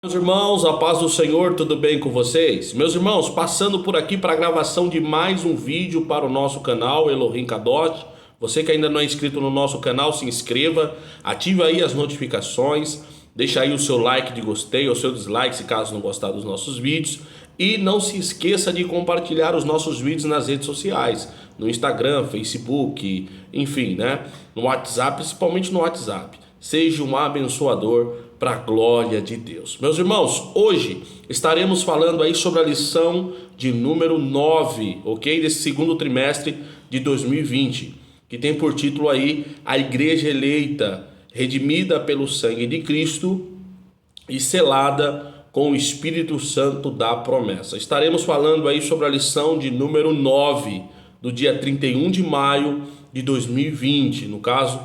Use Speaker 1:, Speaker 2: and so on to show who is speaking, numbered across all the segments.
Speaker 1: Meus irmãos, a paz do Senhor, tudo bem com vocês? Meus irmãos, passando por aqui para a gravação de mais um vídeo para o nosso canal Elohim Kadosh. Você que ainda não é inscrito no nosso canal, se inscreva, ative aí as notificações, deixa aí o seu like de gostei ou seu dislike se caso não gostar dos nossos vídeos. E não se esqueça de compartilhar os nossos vídeos nas redes sociais, no Instagram, Facebook, enfim, né? No WhatsApp, principalmente no WhatsApp. Seja um abençoador para a glória de Deus. Meus irmãos, hoje estaremos falando aí sobre a lição de número 9, ok? Desse segundo trimestre de 2020, que tem por título aí a Igreja Eleita, redimida pelo sangue de Cristo e selada com o Espírito Santo da promessa. Estaremos falando aí sobre a lição de número 9, do dia 31 de maio de 2020, no caso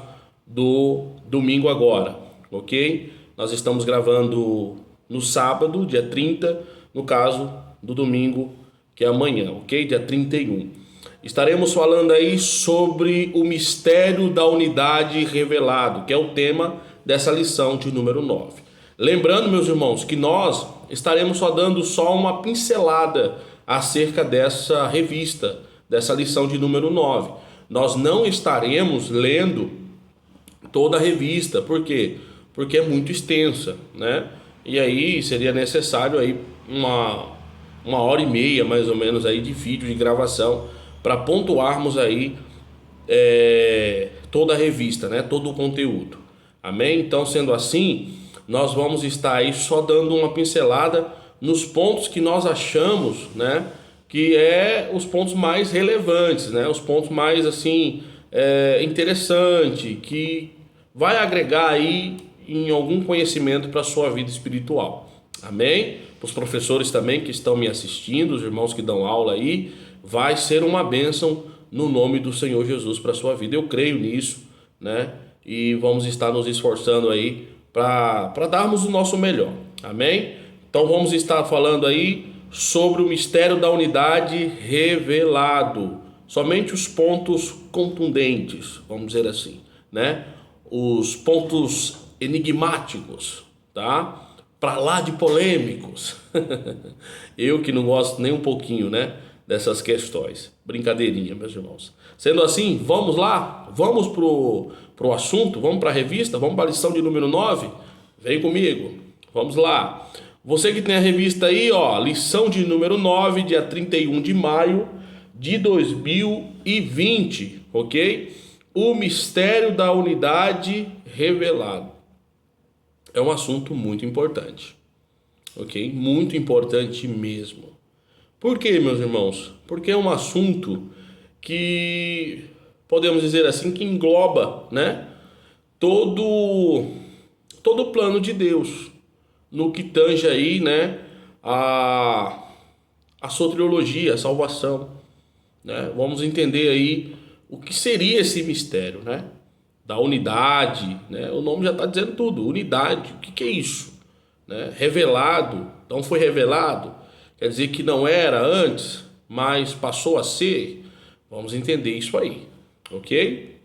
Speaker 1: do domingo agora, ok? Nós estamos gravando no sábado, dia 30, no caso do domingo, que é amanhã, ok? Dia 31. Estaremos falando aí sobre o mistério da unidade revelado, que é o tema dessa lição de número 9. Lembrando, meus irmãos, que nós estaremos só dando uma pincelada acerca dessa revista, dessa lição de número 9. Nós não estaremos lendo toda a revista, por quê? Porque é muito extensa, né? E aí seria necessário aí uma hora e meia, mais ou menos, aí de vídeo, de gravação, para pontuarmos aí toda a revista, né? Todo o conteúdo. Amém? Então, sendo assim, nós vamos estar aí só dando uma pincelada nos pontos que nós achamos, né? Que é os pontos mais relevantes, né? Os pontos mais, assim, interessante, que vai agregar aí em algum conhecimento para a sua vida espiritual. Amém? Para os professores também que estão me assistindo, os irmãos que dão aula aí, vai ser uma bênção no nome do Senhor Jesus para a sua vida. Eu creio nisso, né? E vamos estar nos esforçando aí para darmos o nosso melhor. Amém? Então vamos estar falando aí sobre o mistério da unidade revelado. Somente os pontos contundentes, vamos dizer assim, né? Os pontos enigmáticos, tá? Para lá de polêmicos. Eu que não gosto nem um pouquinho, né, dessas questões. Brincadeirinha, meus irmãos. Sendo assim, vamos lá? Vamos pro assunto? Vamos para a revista? Vamos para a lição de número 9? Vem comigo. Vamos lá. Você que tem a revista aí, ó, lição de número 9, dia 31 de maio de 2020, ok? O mistério da unidade revelado. É um assunto muito importante, ok? Muito importante mesmo. Por quê, meus irmãos? Porque é um assunto que, podemos dizer assim, que engloba, né, todo o plano de Deus, no que tange aí, né, a soteriologia, a salvação, né? Vamos entender aí o que seria esse mistério, né? Da unidade, né? O nome já está dizendo tudo, unidade, o que é isso? Né? Revelado, então foi revelado, quer dizer que não era antes, mas passou a ser. Vamos entender isso aí, ok?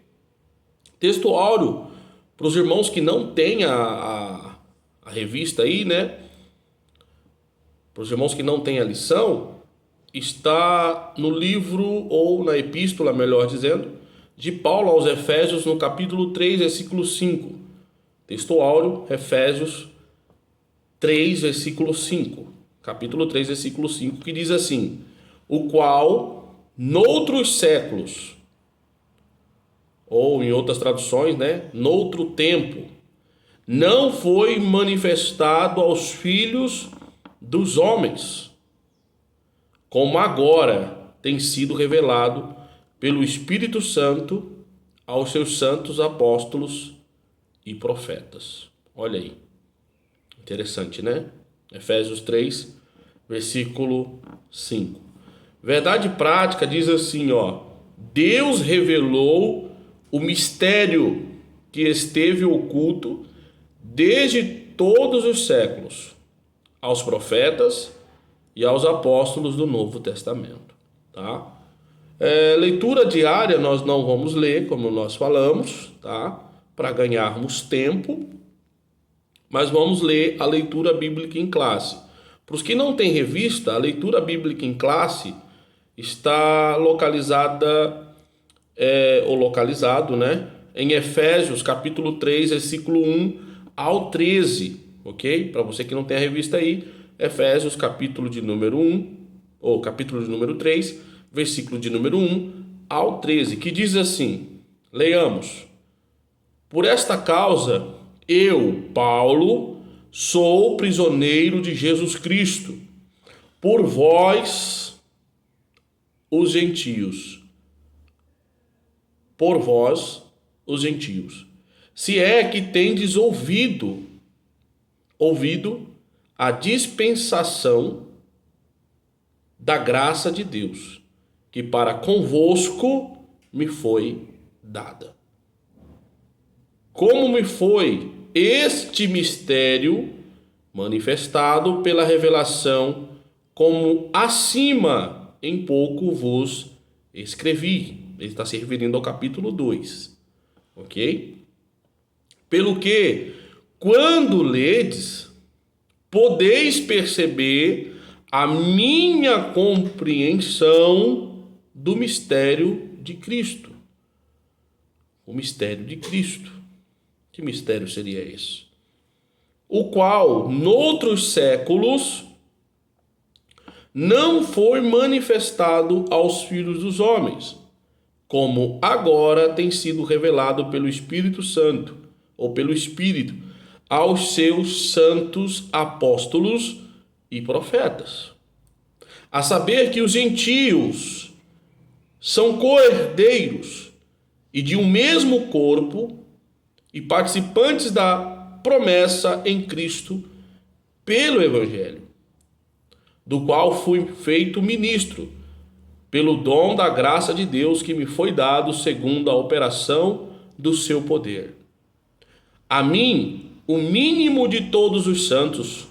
Speaker 1: Texto áureo, para os irmãos que não têm a revista aí, né? Para os irmãos que não têm a lição, está no livro, ou na epístola, melhor dizendo, de Paulo aos Efésios, no capítulo 3, versículo 5. Texto áureo, Efésios 3, versículo 5. Capítulo 3, versículo 5, que diz assim: o qual, noutros séculos, ou em outras traduções, né, noutro tempo, não foi manifestado aos filhos dos homens, como agora tem sido revelado pelo Espírito Santo aos seus santos apóstolos e profetas. Olha aí, interessante, né? Efésios 3, versículo 5. Verdade prática diz assim, ó: Deus revelou o mistério que esteve oculto desde todos os séculos aos profetas e aos apóstolos do Novo Testamento, tá? Leitura diária nós não vamos ler, como nós falamos, tá? Para ganharmos tempo, mas vamos ler a leitura bíblica em classe. Para os que não têm revista, a leitura bíblica em classe está localizado, né, em Efésios, capítulo 3, versículo 1 ao 13, ok? Para você que não tem a revista aí, Efésios, capítulo de número 1, ou capítulo de número 3, versículo de número 1 ao 13, que diz assim, leiamos: Por esta causa, eu, Paulo, sou prisioneiro de Jesus Cristo, por vós, os gentios. Por vós, os gentios. Se é que tendes ouvido a dispensação da graça de Deus, que para convosco me foi dada. Como me foi este mistério manifestado pela revelação, como acima em pouco vos escrevi. Ele está se referindo ao capítulo 2, ok? Pelo que, quando ledes, podeis perceber a minha compreensão do mistério de Cristo. O mistério de Cristo. Que mistério seria esse? O qual, noutros séculos, não foi manifestado aos filhos dos homens, como agora tem sido revelado pelo Espírito Santo, ou pelo Espírito, aos seus santos apóstolos e profetas. A saber que os gentios são co-herdeiros e de um mesmo corpo e participantes da promessa em Cristo pelo Evangelho, do qual fui feito ministro, pelo dom da graça de Deus que me foi dado segundo a operação do seu poder. A mim, o mínimo de todos os santos,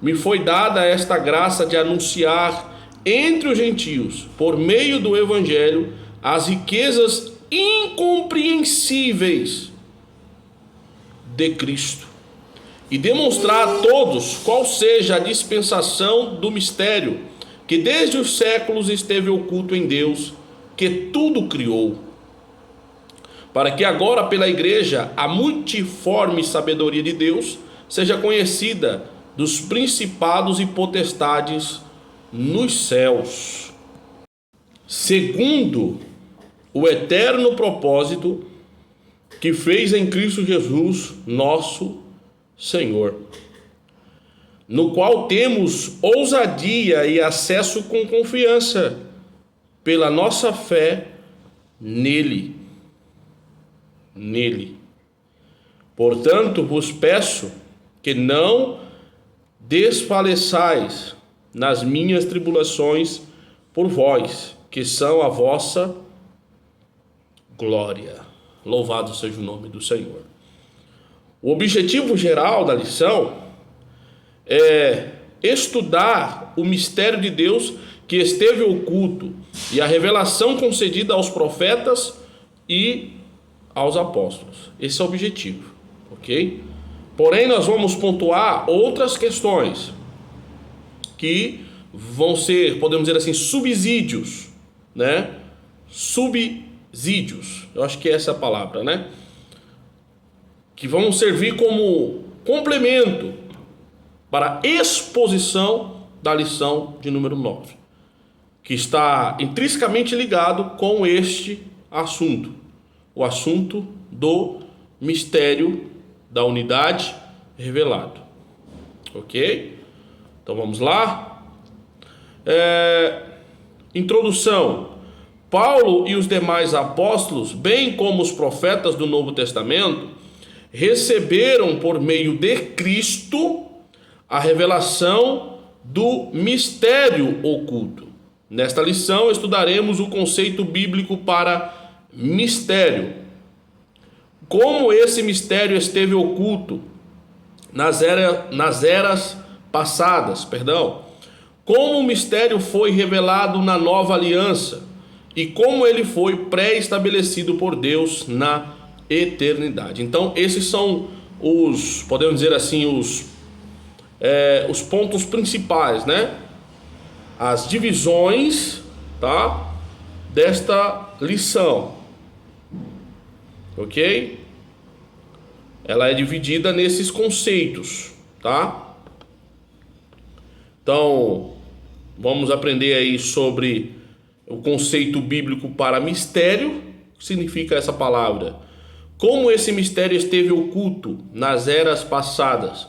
Speaker 1: me foi dada esta graça de anunciar entre os gentios, por meio do Evangelho, as riquezas incompreensíveis de Cristo, e demonstrar a todos qual seja a dispensação do mistério, que desde os séculos esteve oculto em Deus, que tudo criou, para que agora pela igreja a multiforme sabedoria de Deus seja conhecida dos principados e potestades nos céus, segundo o eterno propósito que fez em Cristo Jesus, nosso Senhor, no qual temos ousadia e acesso com confiança pela nossa fé nele. Portanto, vos peço que não desfaleçais nas minhas tribulações por vós, que são a vossa glória. Louvado seja o nome do Senhor. O objetivo geral da lição é estudar o mistério de Deus que esteve oculto e a revelação concedida aos profetas e aos apóstolos. Esse é o objetivo, ok? Porém, nós vamos pontuar outras questões que vão ser, podemos dizer assim, subsídios, né? Subsídios, eu acho que é essa a palavra, né? Que vão servir como complemento para a exposição da lição de número 9, que está intrinsecamente ligado com este assunto, o assunto do mistério da unidade revelado, ok? Então vamos lá. Introdução. Paulo e os demais apóstolos, bem como os profetas do Novo Testamento, receberam por meio de Cristo a revelação do mistério oculto. Nesta lição estudaremos o conceito bíblico para mistério. Como esse mistério esteve oculto nas eras passadas, como o mistério foi revelado na nova aliança e como ele foi pré-estabelecido por Deus na eternidade. Então, esses são podemos dizer assim, os pontos principais, né? As divisões, tá? Desta lição, ok? Ela é dividida nesses conceitos, tá? Então, vamos aprender aí sobre o conceito bíblico para mistério. O que significa essa palavra? Como esse mistério esteve oculto nas eras passadas.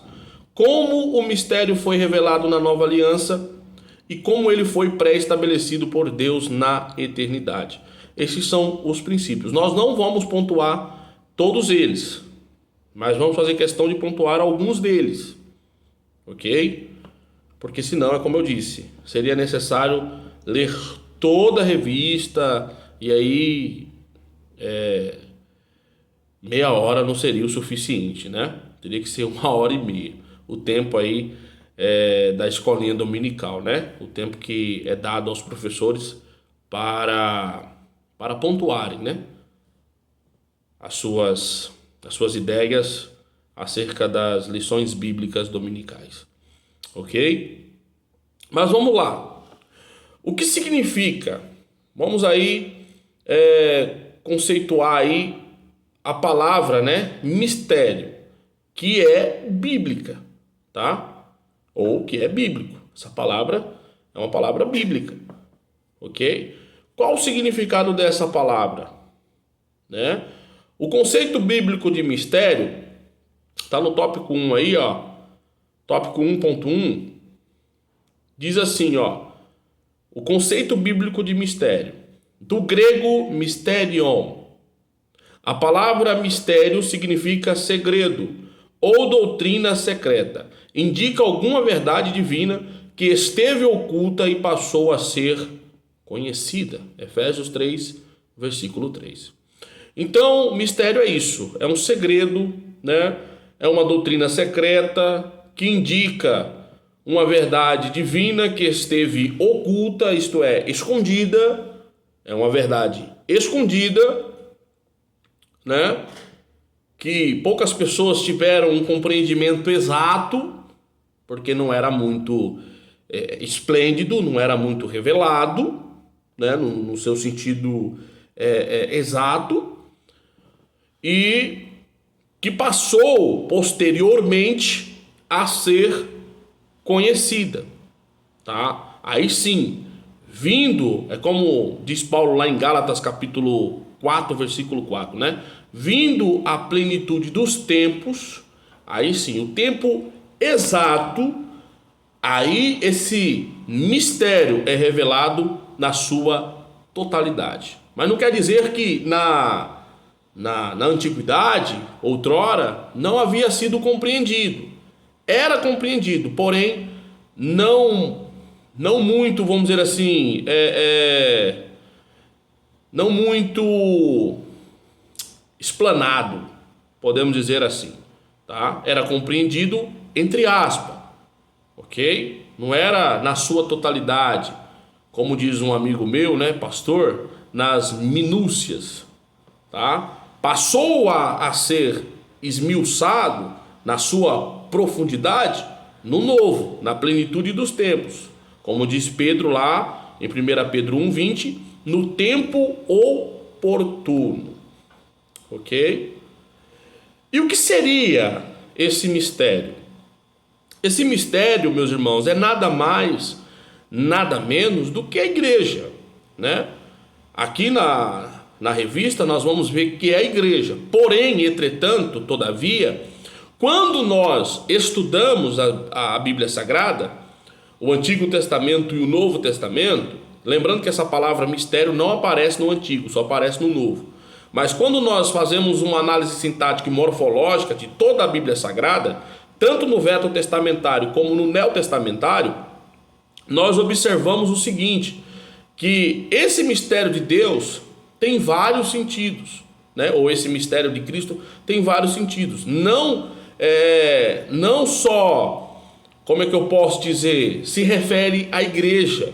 Speaker 1: Como o mistério foi revelado na nova aliança e como ele foi pré-estabelecido por Deus na eternidade. Esses são os princípios. Nós não vamos pontuar todos eles, mas vamos fazer questão de pontuar alguns deles, ok? Porque senão, é como eu disse, seria necessário ler toda a revista e aí meia hora não seria o suficiente, né? Teria que ser 1h30. O tempo aí da escolinha dominical, né? O tempo que é dado aos professores para pontuarem, né? As suas ideias acerca das lições bíblicas dominicais, ok? Mas vamos lá. O que significa? Vamos aí conceituar aí a palavra, né? Mistério, que é bíblica, tá? Ou que é bíblico. Essa palavra é uma palavra bíblica, ok? Qual o significado dessa palavra, né? O conceito bíblico de mistério está no tópico 1 aí, ó. Tópico 1.1 diz assim, ó. O conceito bíblico de mistério. Do grego mysterion. A palavra mistério significa segredo ou doutrina secreta. Indica alguma verdade divina que esteve oculta e passou a ser conhecida. Efésios 3, versículo 3. Então, mistério é isso, é um segredo, né? É uma doutrina secreta que indica uma verdade divina que esteve oculta, isto é, escondida. É uma verdade escondida, né? Que poucas pessoas tiveram um compreendimento exato, porque não era muito esplêndido, não era muito revelado, né? No seu sentido exato, e que passou posteriormente a ser conhecida, tá? Aí sim, vindo, é como diz Paulo lá em Gálatas capítulo 4, versículo 4, né? Vindo a plenitude dos tempos, aí sim, o tempo exato, aí esse mistério é revelado na sua totalidade. Mas não quer dizer que na antiguidade, outrora, não havia sido compreendido. Era compreendido, porém, não muito, vamos dizer assim, não muito explanado, podemos dizer assim, tá? Era compreendido entre aspas, ok? Não era na sua totalidade, como diz um amigo meu, né, pastor, nas minúcias, tá? Passou a ser esmiuçado na sua profundidade no novo, na plenitude dos tempos, como diz Pedro lá em 1 Pedro 1:20, no tempo oportuno, ok? E o que seria esse mistério? Esse mistério, meus irmãos, é nada mais, nada menos do que a igreja, né? Aqui na revista nós vamos ver que é a igreja. Porém, entretanto, todavia, quando nós estudamos a Bíblia Sagrada, o Antigo Testamento e o Novo Testamento, lembrando que essa palavra mistério não aparece no Antigo, só aparece no Novo. Mas quando nós fazemos uma análise sintática e morfológica de toda a Bíblia Sagrada, tanto no Veterotestamentário como no Neotestamentário, nós observamos o seguinte, que esse mistério de Deus tem vários sentidos, né? Ou esse mistério de Cristo tem vários sentidos. Não só, como é que eu posso dizer, se refere à igreja,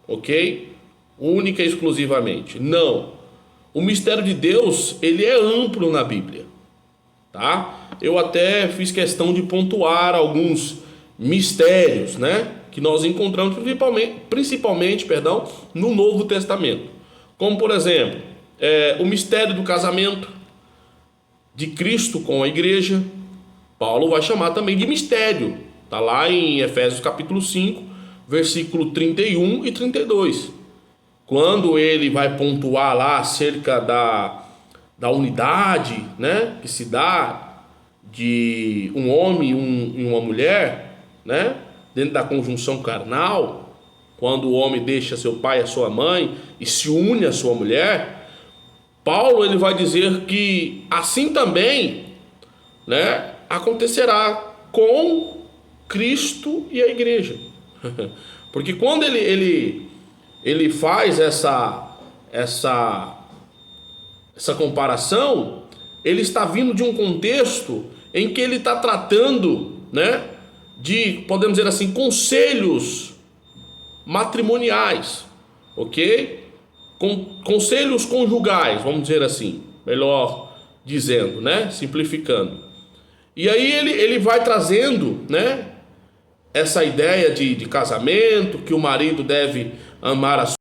Speaker 1: ok? Única e exclusivamente. Não. O mistério de Deus, ele é amplo na Bíblia, tá? Eu até fiz questão de pontuar alguns mistérios, né, que nós encontramos principalmente, no Novo Testamento. Como, por exemplo, o mistério do casamento de Cristo com a igreja. Paulo vai chamar também de mistério. Está lá em Efésios capítulo 5, versículo 31 e 32. Quando ele vai pontuar lá acerca da unidade, né, que se dá de um homem e uma mulher, né, dentro da conjunção carnal, quando o homem deixa seu pai e a sua mãe e se une à sua mulher, Paulo ele vai dizer que assim também, né, acontecerá com Cristo e a igreja. Porque quando ele faz essa comparação, ele está vindo de um contexto em que ele está tratando, né, de, podemos dizer assim, conselhos matrimoniais, ok? Conselhos conjugais, vamos dizer assim, melhor dizendo, né, simplificando. E aí ele vai trazendo, né, essa ideia de casamento, que o marido deve amar a